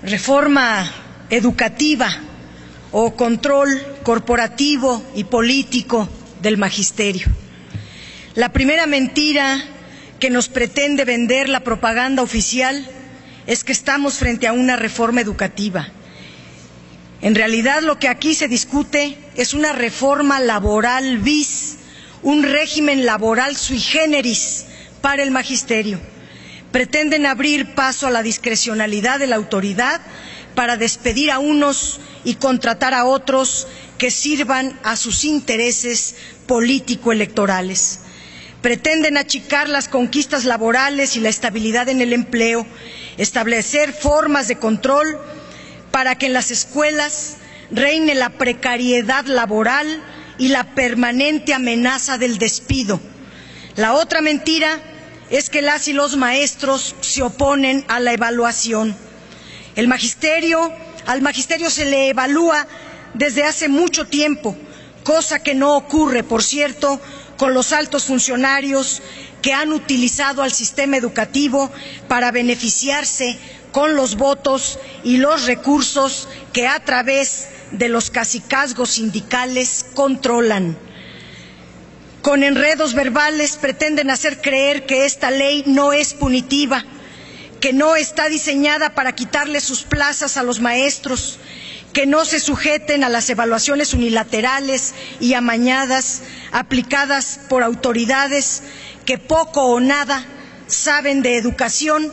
reforma educativa o control corporativo y político del magisterio. La primera mentira que nos pretende vender la propaganda oficial es que estamos frente a una reforma educativa. En realidad, lo que aquí se discute es una reforma laboral bis, un régimen laboral sui generis para el magisterio. Pretenden abrir paso a la discrecionalidad de la autoridad para despedir a unos y contratar a otros que sirvan a sus intereses político-electorales. Pretenden achicar las conquistas laborales y la estabilidad en el empleo, establecer formas de control para que en las escuelas reine la precariedad laboral y la permanente amenaza del despido. La otra mentira es que las y los maestros se oponen a la evaluación. Al magisterio se le evalúa desde hace mucho tiempo, cosa que no ocurre, por cierto, con los altos funcionarios que han utilizado al sistema educativo para beneficiarse con los votos y los recursos que a través de los cacicazgos sindicales controlan. Con enredos verbales pretenden hacer creer que esta ley no es punitiva, que no está diseñada para quitarle sus plazas a los maestros, que no se sujeten a las evaluaciones unilaterales y amañadas aplicadas por autoridades que poco o nada saben de educación,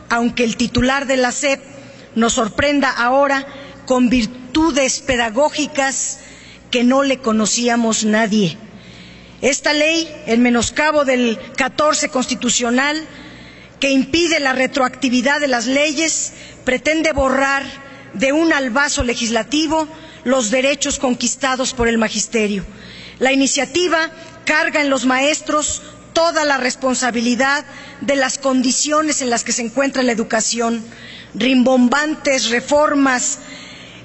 aunque el titular de la SEP nos sorprenda ahora con virtudes pedagógicas que no le conocíamos nadie. Esta ley, en menoscabo del 14 constitucional, que impide la retroactividad de las leyes, pretende borrar de un albazo legislativo los derechos conquistados por el magisterio. La iniciativa carga en los maestros toda la responsabilidad de las condiciones en las que se encuentra la educación. Rimbombantes reformas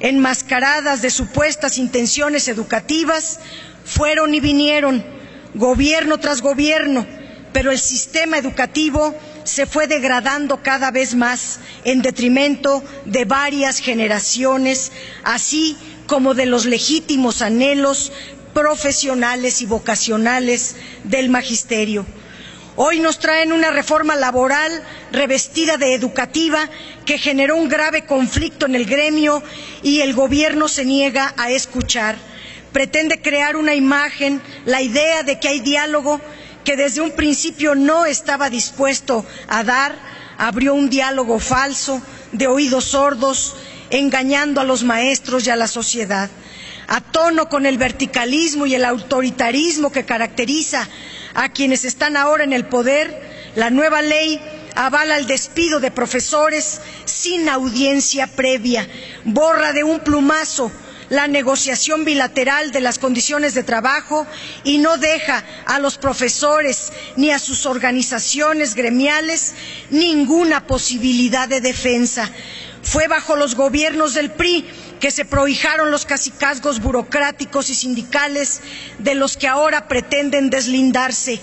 enmascaradas de supuestas intenciones educativas fueron y vinieron, gobierno tras gobierno, pero el sistema educativo se fue degradando cada vez más en detrimento de varias generaciones, así como de los legítimos anhelos profesionales y vocacionales del magisterio. Hoy nos traen una reforma laboral revestida de educativa que generó un grave conflicto en el gremio y el gobierno se niega a escuchar. Pretende crear una imagen, la idea de que hay diálogo que desde un principio no estaba dispuesto a dar, abrió un diálogo falso, de oídos sordos, engañando a los maestros y a la sociedad. A tono con el verticalismo y el autoritarismo que caracteriza a quienes están ahora en el poder, la nueva ley avala el despido de profesores sin audiencia previa, borra de un plumazo la negociación bilateral de las condiciones de trabajo y no deja a los profesores ni a sus organizaciones gremiales ninguna posibilidad de defensa. Fue bajo los gobiernos del PRI que se prohijaron los cacicazgos burocráticos y sindicales de los que ahora pretenden deslindarse.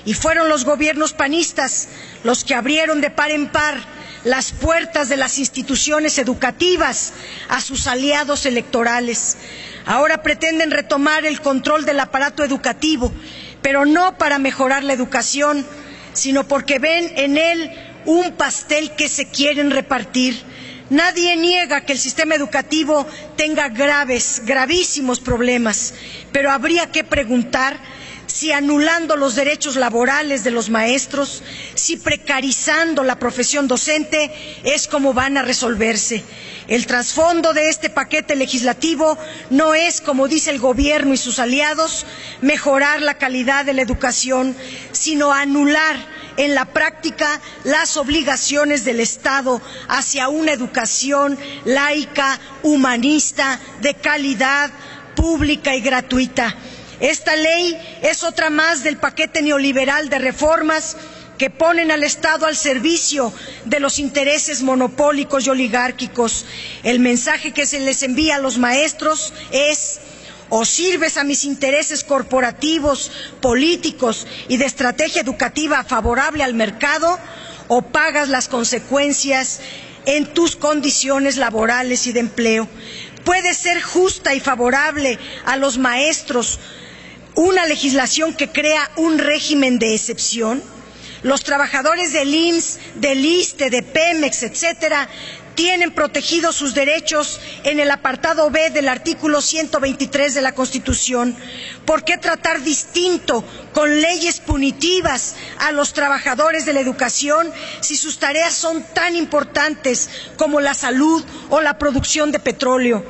Y fueron los gobiernos panistas los que abrieron de par en par las puertas de las instituciones educativas a sus aliados electorales. Ahora pretenden retomar el control del aparato educativo, pero no para mejorar la educación, sino porque ven en él un pastel que se quieren repartir. Nadie niega que el sistema educativo tenga gravísimos problemas, pero habría que preguntar si anulando los derechos laborales de los maestros, si precarizando la profesión docente, es como van a resolverse. El trasfondo de este paquete legislativo no es, como dice el gobierno y sus aliados, mejorar la calidad de la educación, sino anular en la práctica las obligaciones del Estado hacia una educación laica, humanista, de calidad, pública y gratuita. Esta ley es otra más del paquete neoliberal de reformas que ponen al Estado al servicio de los intereses monopólicos y oligárquicos. El mensaje que se les envía a los maestros es: o sirves a mis intereses corporativos, políticos y de estrategia educativa favorable al mercado, o pagas las consecuencias en tus condiciones laborales y de empleo. Puede ser justa y favorable a los maestros una legislación que crea un régimen de excepción. Los trabajadores del IMSS, del ISSSTE, de Pemex, etcétera, tienen protegidos sus derechos en el apartado B del artículo 123 de la Constitución. ¿Por qué tratar distinto, con leyes punitivas, a los trabajadores de la educación si sus tareas son tan importantes como la salud o la producción de petróleo?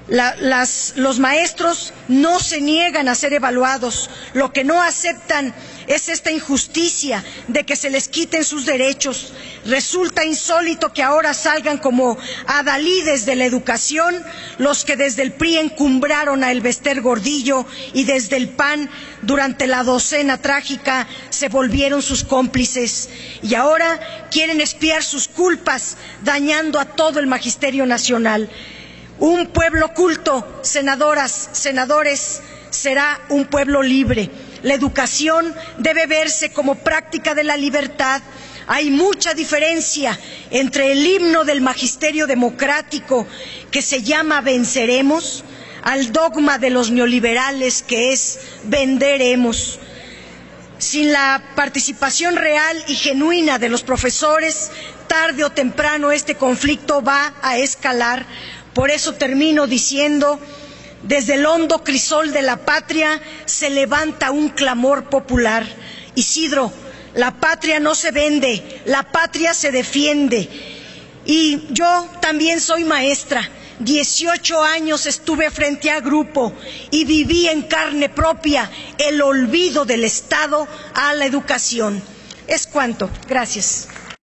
Los maestros no se niegan a ser evaluados. Lo que no aceptan es esta injusticia de que se les quiten sus derechos. Resulta insólito que ahora salgan como adalides de la educación los que desde el PRI encumbraron a Elbester Gordillo y desde el PAN durante la docena trágica se volvieron sus cómplices y ahora quieren expiar sus culpas dañando a todo el magisterio nacional. Un pueblo culto, senadoras, senadores, será un pueblo libre. La educación debe verse como práctica de la libertad. Hay mucha diferencia entre el himno del magisterio democrático, que se llama Venceremos, al dogma de los neoliberales, que es Venderemos. Sin la participación real y genuina de los profesores, tarde o temprano este conflicto va a escalar. Por eso termino diciendo, desde el hondo crisol de la patria se levanta un clamor popular. Isidro, la patria no se vende, la patria se defiende. Y yo también soy maestra. 18 años estuve frente a grupo y viví en carne propia el olvido del Estado a la educación. Es cuanto. Gracias.